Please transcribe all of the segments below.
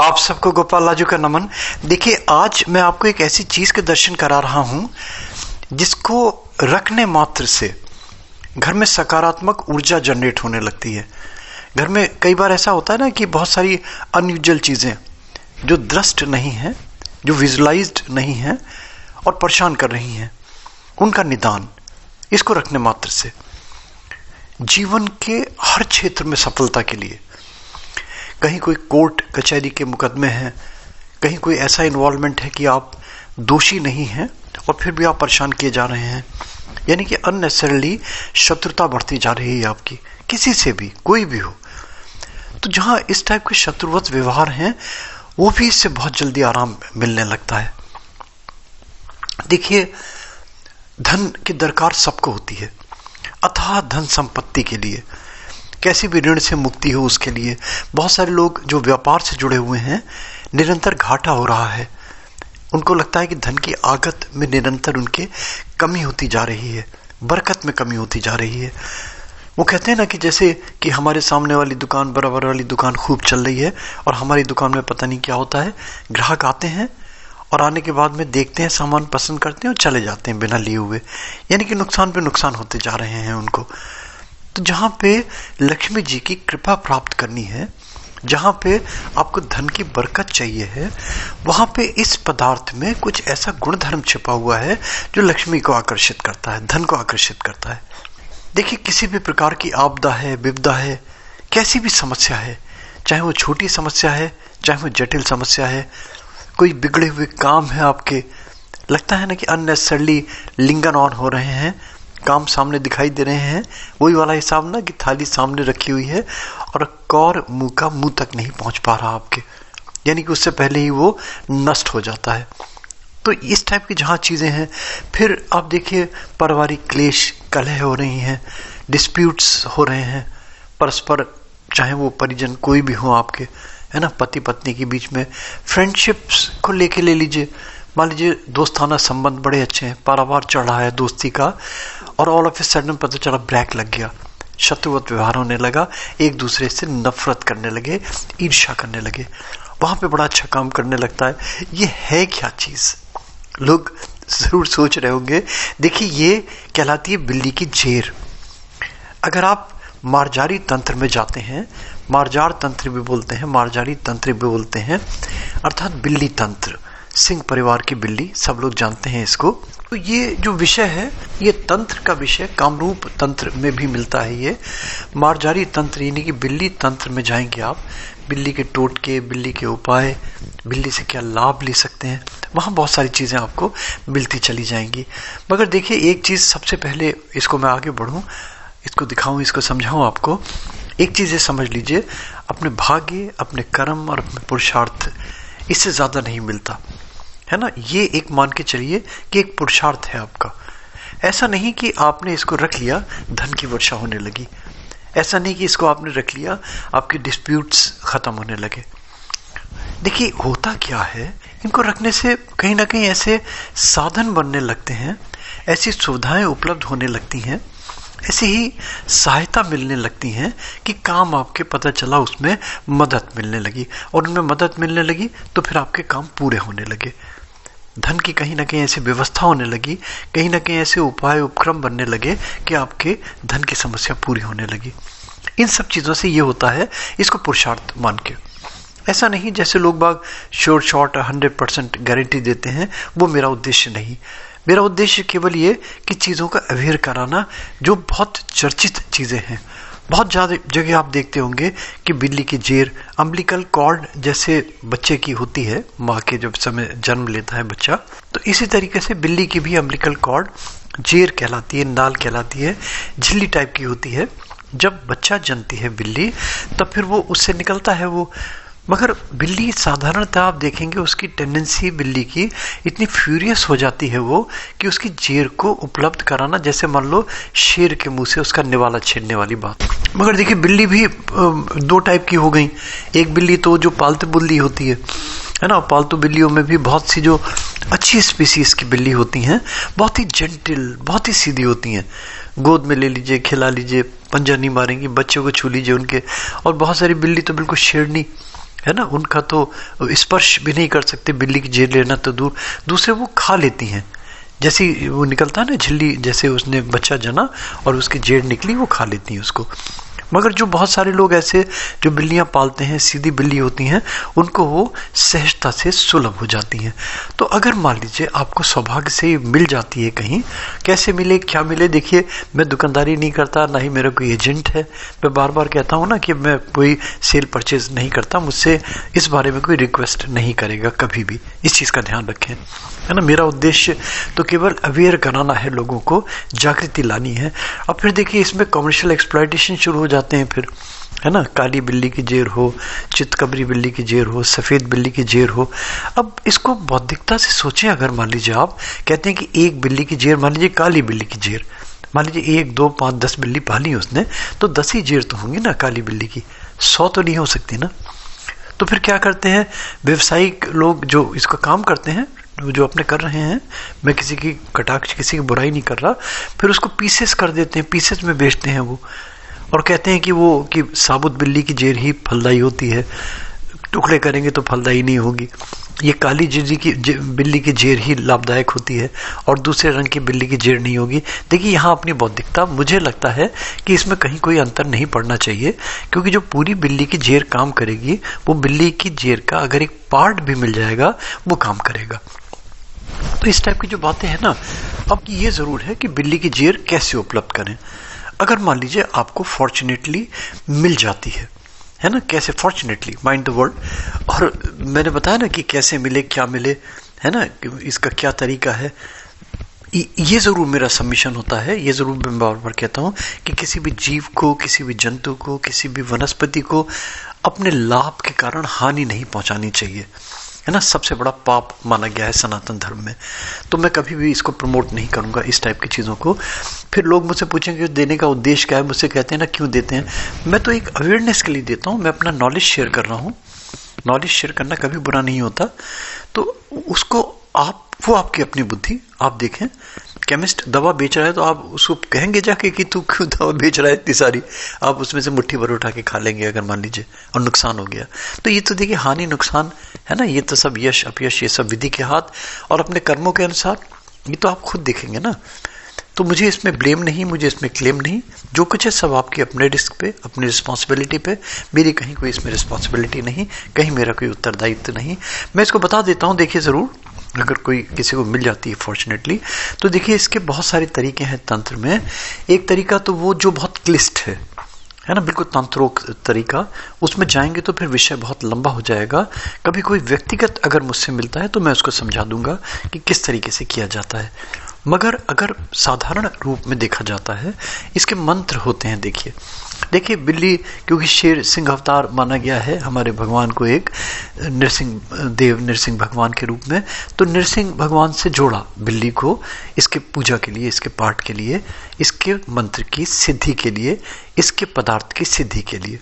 आप सबको गोपाल लाजू का नमन। देखिए, आज मैं आपको एक ऐसी चीज के दर्शन करा रहा हूं जिसको रखने मात्र से घर में सकारात्मक ऊर्जा जनरेट होने लगती है। घर में कई बार ऐसा होता है ना कि बहुत सारी अनयूजुअल चीजें जो दृष्ट नहीं है, जो विजुअलाइज्ड नहीं है और परेशान कर रही हैं, उनका निदान इसको रखने मात्र से जीवन के हर क्षेत्र में सफलता के लिए, कहीं कोई कोर्ट कचहरी के मुकदमे हैं, कहीं कोई ऐसा इन्वॉल्वमेंट है कि आप दोषी नहीं हैं और फिर भी आप परेशान किए जा रहे हैं, यानी कि अननेसेसरली शत्रुता बढ़ती जा रही है आपकी किसी से भी, कोई भी हो। तो जहां इस टाइप के शत्रुवत व्यवहार हैं वो भी इससे बहुत जल्दी आराम मिलने लगता है। देखिए, धन की दरकार सबको होती है, अथाह धन संपत्ति के लिए, कैसी भी ऋण से मुक्ति हो उसके लिए। बहुत सारे लोग जो व्यापार से जुड़े हुए हैं, निरंतर घाटा हो रहा है, उनको लगता है कि धन की आगत में निरंतर उनके कमी होती जा रही है, बरकत में कमी होती जा रही है। वो कहते हैं ना कि जैसे कि हमारे सामने वाली दुकान, बराबर वाली दुकान खूब चल रही है और हमारी दुकान में पता नहीं क्या होता है, ग्राहक आते हैं और आने के बाद में देखते हैं, सामान पसंद करते हैं और चले जाते हैं बिना लिए हुए, यानी कि नुकसान पे नुकसान होते जा रहे हैं उनको। तो जहां पे लक्ष्मी जी की कृपा प्राप्त करनी है, जहां पे आपको धन की बरकत चाहिए है, वहां पे इस पदार्थ में कुछ ऐसा गुणधर्म छिपा हुआ है जो लक्ष्मी को आकर्षित करता है, धन को आकर्षित करता है। देखिए, किसी भी प्रकार की आपदा है, विपदा है, कैसी भी समस्या है, चाहे वो छोटी समस्या है, चाहे वो जटिल समस्या है, कोई बिगड़े हुए काम है आपके, लगता है ना कि अननेसेसरली लिंगन ऑन हो रहे हैं, काम सामने दिखाई दे रहे हैं, वही वाला हिसाब ना कि थाली सामने रखी हुई है और कौर मुंह का मुंह तक नहीं पहुंच पा रहा आपके, यानी कि उससे पहले ही वो नष्ट हो जाता है। तो इस टाइप की जहां चीजें हैं, फिर आप देखिए पारिवारिक क्लेश, कलह हो रही हैं, डिस्प्यूट्स हो रहे हैं परस्पर, चाहे वो परिजन कोई भी हो आपके, है ना, पति पत्नी के बीच में, फ्रेंडशिप्स को लेके ले लीजिए, मान लीजिए दोस्ताना संबंध बड़े अच्छे हैं, पारावार चढ़ रहा है दोस्ती का, और ऑल ऑफ ए सडन पता चला ब्रेक लग गया, शत्रुवत व्यवहार होने लगा, एक दूसरे से नफरत करने लगे, ईर्ष्या करने लगे, वहां पे बड़ा अच्छा काम करने लगता है। ये है क्या चीज? लोग जरूर सोच रहे होंगे। देखिए, ये कहलाती है बिल्ली की जेर। अगर आप मार्जारी तंत्र में जाते हैं, मार्जार तंत्र भी बोलते हैं, मार्जारी तंत्र भी बोलते हैं, अर्थात बिल्ली तंत्र, सिंह परिवार की बिल्ली, सब लोग जानते हैं इसको। तो ये जो विषय है, ये तंत्र का विषय कामरूप तंत्र में भी मिलता है। ये मार्जारी तंत्र यानी कि बिल्ली तंत्र में जाएंगे आप, बिल्ली के टोटके, बिल्ली के उपाय, बिल्ली से क्या लाभ ले सकते हैं, वहां बहुत सारी चीजें आपको मिलती चली जाएंगी। मगर देखिए, एक चीज सबसे पहले, इसको मैं आगे बढ़ूं, इसको दिखाऊं, इसको समझाऊं आपको, एक चीज ये समझ लीजिए, अपने भाग्य, अपने कर्म और अपने पुरुषार्थ, इससे ज्यादा नहीं मिलता, है ना। ये एक मान के चलिए कि एक पुरुषार्थ है आपका। ऐसा नहीं कि आपने इसको रख लिया धन की वर्षा होने लगी, ऐसा नहीं कि इसको आपने रख लिया आपके डिस्प्यूट्स खत्म होने लगे। देखिए, होता क्या है, इनको रखने से कहीं ना कहीं ऐसे साधन बनने लगते हैं, ऐसी सुविधाएं उपलब्ध होने लगती हैं, ऐसे ही सहायता मिलने लगती हैं कि काम आपके, पता चला उसमें मदद मिलने लगी, और उनमें मदद मिलने लगी तो फिर आपके काम पूरे होने लगे। धन की कहीं ना कहीं ऐसी व्यवस्था होने लगी, कहीं ना कहीं ऐसे उपाय उपक्रम बनने लगे कि आपके धन की समस्या पूरी होने लगी। इन सब चीजों से ये होता है, इसको पुरुषार्थ मान के। ऐसा नहीं जैसे लोग बाग श्योर शॉर्ट 100% गारंटी देते हैं, वो मेरा उद्देश्य नहीं। मेरा उद्देश्य केवल ये कि चीजों का अवेयर कराना, जो बहुत चर्चित चीजें हैं। बहुत ज्यादा जगह आप देखते होंगे कि बिल्ली की जेर, अम्बिलिकल कॉर्ड जैसे बच्चे की होती है, माँ के जब समय जन्म लेता है बच्चा, तो इसी तरीके से बिल्ली की भी अम्बिलिकल कॉर्ड जेर कहलाती है, नाल कहलाती है, झिल्ली टाइप की होती है। जब बच्चा जन्मती है बिल्ली, तब फिर वो उससे निकलता है वो। मगर बिल्ली साधारणतः आप देखेंगे, उसकी टेंडेंसी बिल्ली की इतनी फ्यूरियस हो जाती है वो, कि उसकी जेर को उपलब्ध कराना, जैसे मान लो शेर के मुंह से उसका निवाला छीनने वाली बात। मगर देखिए, बिल्ली भी दो टाइप की हो गई। एक बिल्ली तो जो पालतू बिल्ली होती है ना, पालतू बिल्लियों में भी बहुत सी जो अच्छी स्पीसीज की बिल्ली होती हैं, बहुत ही जेंटल, बहुत ही सीधी होती हैं, गोद में ले लीजिए, खिला लीजिए, पंजा नहीं मारेंगी, बच्चों को छू लीजिए उनके। और बहुत सारी बिल्ली तो बिल्कुल शेरनी, है ना, उनका तो स्पर्श भी नहीं कर सकते, बिल्ली की जेर लेना तो दूर, दूसरे वो खा लेती हैं, जैसे वो निकलता है ना झिल्ली, जैसे उसने बच्चा जना और उसकी जेर निकली, वो खा लेती हैं उसको। मगर जो बहुत सारे लोग ऐसे जो बिल्लियां पालते हैं, सीधी बिल्ली होती हैं, उनको वो सहजता से सुलभ हो जाती हैं। तो अगर मान लीजिए आपको सौभाग्य से मिल जाती है कहीं, कैसे मिले क्या मिले, देखिए मैं दुकानदारी नहीं करता, ना ही मेरा कोई एजेंट है, मैं बार बार कहता हूँ ना कि मैं कोई सेल परचेज नहीं करता, मुझसे इस बारे में कोई रिक्वेस्ट नहीं करेगा कभी भी, इस चीज़ का ध्यान रखें, है ना। मेरा उद्देश्य तो केवल अवेयर कराना है, लोगों को जागृति लानी है। अब फिर देखिए इसमें कमर्शियल एक्सप्लॉयटेशन शुरू हो जाते हैं फिर, है ना, काली बिल्ली की जेर हो, चितकबरी बिल्ली की जेर हो, सफेद बिल्ली की जेर हो। अब इसको बौद्धिकता से सोचें, अगर मान लीजिए आप कहते हैं कि एक बिल्ली की जेर, मान लीजिए काली बिल्ली की जेर, मान लीजिए 1 2 5 10 बिल्ली पाली उसने, तो 10 ही जेर तो होंगी ना काली बिल्ली की, 100 तो नहीं हो सकती ना। तो फिर क्या करते हैं व्यवसायिक लोग जो इसका काम करते हैं, जो अपने कर रहे हैं, मैं किसी की कटाक्ष, किसी की बुराई नहीं कर रहा, फिर उसको पीसेस कर देते हैं, पीसेस में बेचते हैं वो, और कहते हैं कि वो कि साबुत बिल्ली की जेर ही फलदायी होती है, टुकड़े करेंगे तो फलदायी नहीं होगी, ये काली बिल्ली की जेर ही लाभदायक होती है और दूसरे रंग की बिल्ली की जेर नहीं होगी। देखिए यहाँ अपनी बौद्धिकता, मुझे लगता है कि इसमें कहीं कोई अंतर नहीं पड़ना चाहिए, क्योंकि जो पूरी बिल्ली की जेर काम करेगी, वो बिल्ली की जेर का अगर एक पार्ट भी मिल जाएगा वो काम करेगा। तो इस टाइप की जो बातें हैं ना, अब ये जरूर है कि बिल्ली की जेर कैसे उपलब्ध करें। अगर मान लीजिए आपको फॉर्चुनेटली मिल जाती है ना, कैसे, फॉर्चुनेटली, माइंड द वर्ड, और मैंने बताया ना कि कैसे मिले क्या मिले, है ना, इसका क्या तरीका है, ये जरूर मेरा सबमिशन होता है, ये जरूर मैं बार बार कहता हूं कि किसी भी जीव को, किसी भी जंतु को, किसी भी वनस्पति को अपने लाभ के कारण हानि नहीं पहुंचानी चाहिए, है ना, सबसे बड़ा पाप माना गया है सनातन धर्म में। तो मैं कभी भी इसको प्रमोट नहीं करूंगा, इस टाइप की चीज़ों को। फिर लोग मुझसे पूछेंगे देने का उद्देश्य क्या है, मुझसे कहते हैं ना क्यों देते हैं, मैं तो एक अवेयरनेस के लिए देता हूँ, मैं अपना नॉलेज शेयर कर रहा हूँ, नॉलेज शेयर करना कभी बुरा नहीं होता। तो उसको वो आपकी अपनी बुद्धि, आप देखें केमिस्ट दवा बेच रहा है तो आप उसको कहेंगे जाके कि तू क्यों दवा बेच रहा है इतनी सारी, आप उसमें से मुट्ठी भर उठा के खा लेंगे अगर मान लीजिए और नुकसान हो गया। तो ये तो देखिए हानि नुकसान है ना, ये तो सब यश अपयश, ये सब विधि के हाथ और अपने कर्मों के अनुसार, ये तो आप खुद देखेंगे ना। तो मुझे इसमें ब्लेम नहीं, मुझे इसमें क्लेम नहीं, जो कुछ है सब आपकी अपने रिस्क पे, अपनी रिस्पॉन्सिबिलिटी पे, मेरी कहीं कोई इसमें रिस्पॉन्सिबिलिटी नहीं, कहीं मेरा कोई उत्तरदायित्व नहीं। मैं इसको बता देता हूँ, देखिए ज़रूर अगर कोई किसी को मिल जाती है फॉर्चुनेटली, तो देखिए इसके बहुत सारे तरीके हैं तंत्र में। एक तरीका तो वो जो बहुत क्लिष्ट है ना, बिल्कुल तंत्रोक तरीका, उसमें जाएंगे तो फिर विषय बहुत लंबा हो जाएगा। कभी कोई व्यक्तिगत अगर मुझसे मिलता है तो मैं उसको समझा दूंगा कि किस तरीके से किया जाता है। मगर अगर साधारण रूप में देखा जाता है, इसके मंत्र होते हैं। देखिए बिल्ली, क्योंकि शेर सिंह अवतार माना गया है हमारे भगवान को, एक नृसिंह भगवान के रूप में, तो नृसिंह भगवान से जोड़ा बिल्ली को इसके पूजा के लिए, इसके पाठ के लिए, इसके मंत्र की सिद्धि के लिए, इसके पदार्थ की सिद्धि के लिए।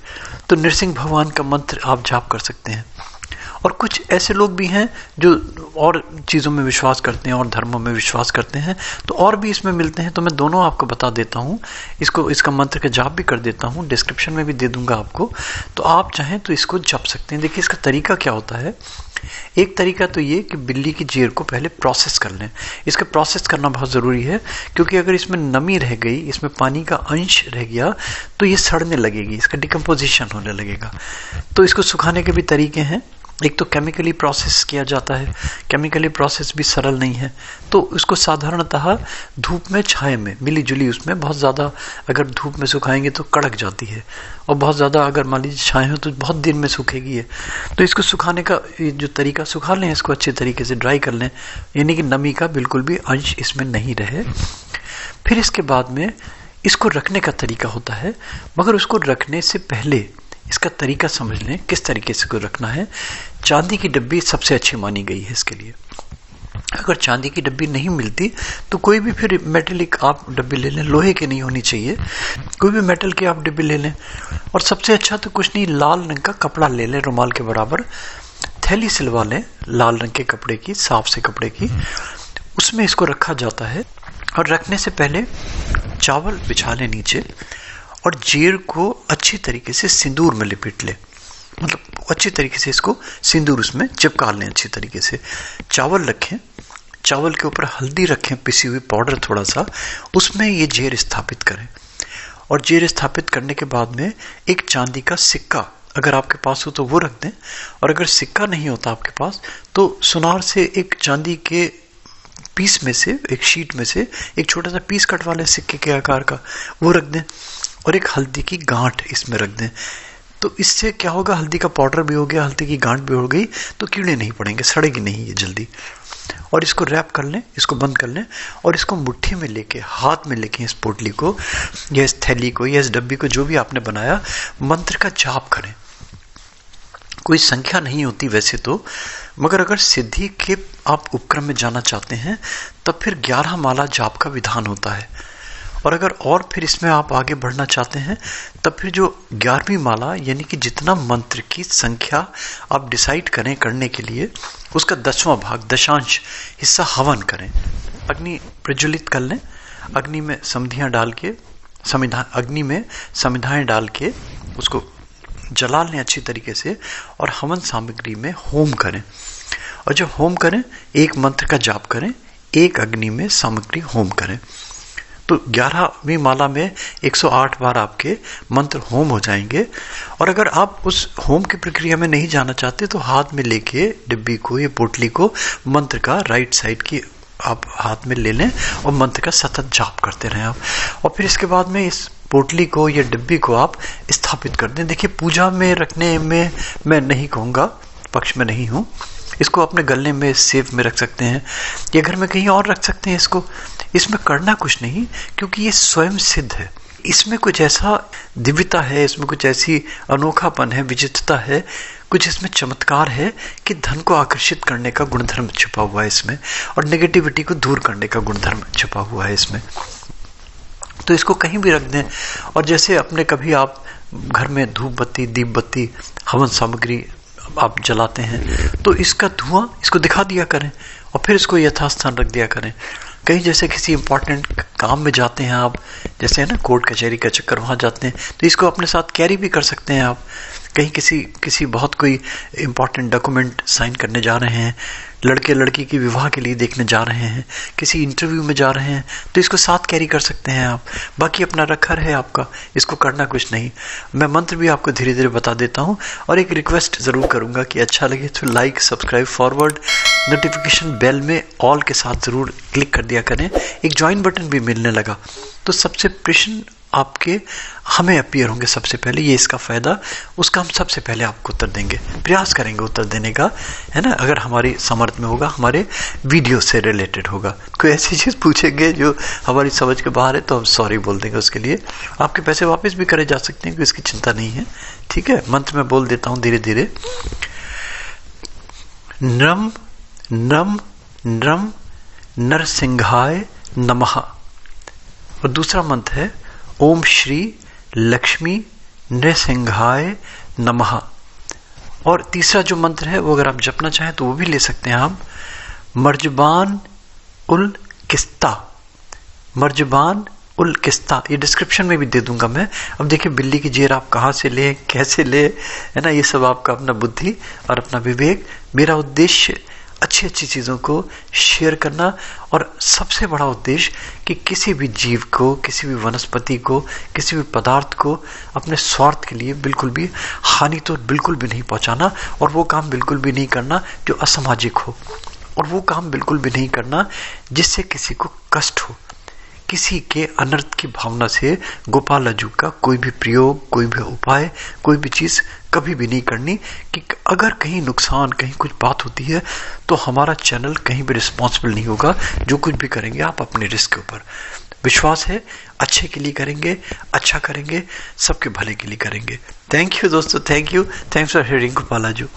तो नृसिंह भगवान का मंत्र आप जाप कर सकते हैं। और कुछ ऐसे लोग भी हैं जो और चीज़ों में विश्वास करते हैं और धर्मों में विश्वास करते हैं, तो और भी इसमें मिलते हैं। तो मैं दोनों आपको बता देता हूँ, इसका मंत्र का जाप भी कर देता हूँ, डिस्क्रिप्शन में भी दे दूंगा आपको, तो आप चाहें तो इसको जप सकते हैं। देखिए इसका तरीका क्या होता है। एक तरीका तो ये कि बिल्ली की जेर को पहले प्रोसेस कर लें। इसका प्रोसेस करना बहुत ज़रूरी है, क्योंकि अगर इसमें नमी रह गई, इसमें पानी का अंश रह गया, तो ये सड़ने लगेगी, इसका डिकम्पोजिशन होने लगेगा। तो इसको सुखाने के भी तरीके हैं। एक तो केमिकली प्रोसेस किया जाता है, केमिकली प्रोसेस भी सरल नहीं है, तो उसको साधारणतः धूप में, छाए में मिली जुली, उसमें बहुत ज़्यादा अगर धूप में सुखाएंगे तो कड़क जाती है, और बहुत ज़्यादा अगर मान लीजिए छाए हो तो बहुत दिन में सूखेगी है। तो इसको सुखाने का जो तरीका, सुखा लें इसको अच्छे तरीके से, ड्राई कर लें, यानी कि नमी का बिल्कुल भी अंश इसमें नहीं रहे। फिर इसके बाद में इसको रखने का तरीका होता है, मगर उसको रखने से पहले इसका तरीका समझ लें किस तरीके से को रखना है। चांदी की डब्बी सबसे अच्छी मानी गई है इसके लिए। अगर चांदी की डब्बी नहीं मिलती तो कोई भी फिर मेटलिक आप डब्बी ले लें, लोहे की नहीं होनी चाहिए, कोई भी मेटल की आप डब्बी ले लें। और सबसे अच्छा तो कुछ नहीं, लाल रंग का कपड़ा ले लें, रुमाल के बराबर थैली सिलवा लें लाल रंग के कपड़े की, साफ से कपड़े की, उसमें इसको रखा जाता है। और रखने से पहले चावल बिछा लें नीचे, और जेर को अच्छी तरीके से सिंदूर में लिपेट ले, मतलब अच्छी तरीके से इसको सिंदूर उसमें चिपका लें अच्छी तरीके से। चावल रखें, चावल के ऊपर हल्दी रखें, पिसी हुई पाउडर थोड़ा सा, उसमें ये जेर स्थापित करें। और जेर स्थापित करने के बाद में एक चांदी का सिक्का अगर आपके पास हो तो वो रख दें, और अगर सिक्का नहीं होता आपके पास तो सुनार से एक चांदी के पीस में से, एक शीट में से एक छोटा सा पीस कटवा लें सिक्के के आकार का, वो रख दें। और एक हल्दी की गांठ इसमें रख दें। तो इससे क्या होगा, हल्दी का पाउडर भी हो गया, हल्दी की गांठ भी हो गई, तो कीड़े नहीं पड़ेंगे, सड़ेगी नहीं ये जल्दी। और इसको रैप कर लें, इसको बंद कर लें, और इसको मुट्ठी में लेके, हाथ में लेके इस पोटली को या इस थैली को या इस डब्बी को, जो भी आपने बनाया, मंत्र का जाप करें। कोई संख्या नहीं होती वैसे तो, मगर अगर सिद्धि के आप उपक्रम में जाना चाहते हैं तब फिर 11 माला जाप का विधान होता है। और अगर और फिर इसमें आप आगे बढ़ना चाहते हैं तब फिर जो 11वीं माला, यानी कि जितना मंत्र की संख्या आप डिसाइड करें करने के लिए, उसका 10वां भाग, दशांश हिस्सा हवन करें। अग्नि प्रज्वलित कर लें, अग्नि में समिधाएं डाल के, अग्नि में समिधाएं डाल के उसको जला लें अच्छी तरीके से, और हवन सामग्री में होम करें। और जब होम करें, एक मंत्र का जाप करें, एक अग्नि में सामग्री होम करें। तो 11वीं माला में 108 बार आपके मंत्र होम हो जाएंगे। और अगर आप उस होम की प्रक्रिया में नहीं जाना चाहते तो हाथ में लेके डिब्बी को या पोटली को मंत्र का राइट साइड की आप हाथ में ले लें और मंत्र का सतत जाप करते रहें आप। और फिर इसके बाद में इस पोटली को या डिब्बी को आप स्थापित कर दें। देखिए, पूजा में रखने में मैं नहीं कहूँगा, पक्ष में नहीं हूँ। इसको अपने गले में, सेफ में रख सकते हैं, या घर में कहीं और रख सकते हैं इसको। इसमें करना कुछ नहीं, क्योंकि ये स्वयं सिद्ध है। इसमें कुछ ऐसा दिव्यता है, इसमें कुछ ऐसी अनोखापन है, विचित्रता है, कुछ इसमें चमत्कार है कि धन को आकर्षित करने का गुणधर्म छिपा हुआ है इसमें, और नेगेटिविटी को दूर करने का गुणधर्म छिपा हुआ है इसमें। तो इसको कहीं भी रख दें। और जैसे अपने कभी आप घर में धूप बत्ती, दीप बत्ती, हवन सामग्री आप जलाते हैं, तो इसका धुआं इसको दिखा दिया करें और फिर इसको यथास्थान रख दिया करें। कहीं जैसे किसी इंपॉर्टेंट काम में जाते हैं आप, जैसे है ना कोर्ट कचहरी का चक्कर, वहाँ जाते हैं, तो इसको अपने साथ कैरी भी कर सकते हैं आप। कहीं किसी बहुत कोई इंपॉर्टेंट डॉक्यूमेंट साइन करने जा रहे हैं, लड़के लड़की की विवाह के लिए देखने जा रहे हैं, किसी इंटरव्यू में जा रहे हैं, तो इसको साथ कैरी कर सकते हैं आप। बाकी अपना रखा है आपका, इसको करना कुछ नहीं। मैं मंत्र भी आपको धीरे धीरे बता देता हूँ। और एक रिक्वेस्ट ज़रूर करूँगा कि अच्छा लगे तो like, subscribe, forward, notification bell में ऑल के साथ ज़रूर क्लिक कर दिया करें। एक ज्वाइन बटन भी मिलने लगा तो सबसे प्रश्न आपके हमें अपीयर होंगे सबसे पहले, ये इसका फ़ायदा, उसका हम सबसे पहले आपको उत्तर देंगे, प्रयास करेंगे उत्तर देने का, है ना। अगर हमारी सामर्थ्य में होगा, हमारे वीडियो से रिलेटेड होगा। कोई ऐसी चीज़ पूछेंगे जो हमारी समझ के बाहर है तो हम सॉरी बोल देंगे उसके लिए। आपके पैसे वापस भी करे जा सकते हैं, कोई इसकी चिंता नहीं है, ठीक है। मंत्र मैं बोल देता हूँ धीरे धीरे। नम नम नम नरसिंहाय नमः। और दूसरा मंत्र है ओम श्री लक्ष्मी नृसिंहाय नमः। और तीसरा जो मंत्र है वो अगर आप जपना चाहें तो वो भी ले सकते हैं आप। मर्जबान उल किस्ता, मर्जबान उल किस्ता, ये डिस्क्रिप्शन में भी दे दूंगा मैं। अब देखिए बिल्ली की जेर आप कहाँ से ले, कैसे ले, है ना, ये सब आपका अपना बुद्धि और अपना विवेक। मेरा उद्देश्य अच्छी अच्छी चीज़ों को शेयर करना, और सबसे बड़ा उद्देश्य कि किसी भी जीव को, किसी भी वनस्पति को, किसी भी पदार्थ को अपने स्वार्थ के लिए बिल्कुल भी हानि तो बिल्कुल भी नहीं पहुंचाना, और वो काम बिल्कुल भी नहीं करना जो असामाजिक हो, और वो काम बिल्कुल भी नहीं करना जिससे किसी को कष्ट हो। किसी के अनर्थ की भावना से गोपाल अजू का कोई भी प्रयोग, कोई भी उपाय, कोई भी चीज़ कभी भी नहीं करनी, कि अगर कहीं नुकसान, कहीं कुछ बात होती है तो हमारा चैनल कहीं भी रिस्पॉन्सिबल नहीं होगा। जो कुछ भी करेंगे आप अपने रिस्क के ऊपर, विश्वास है, अच्छे के लिए करेंगे, अच्छा करेंगे, सबके भले के लिए करेंगे। थैंक यू दोस्तों, thank you, thanks for hearing Gopal अजू।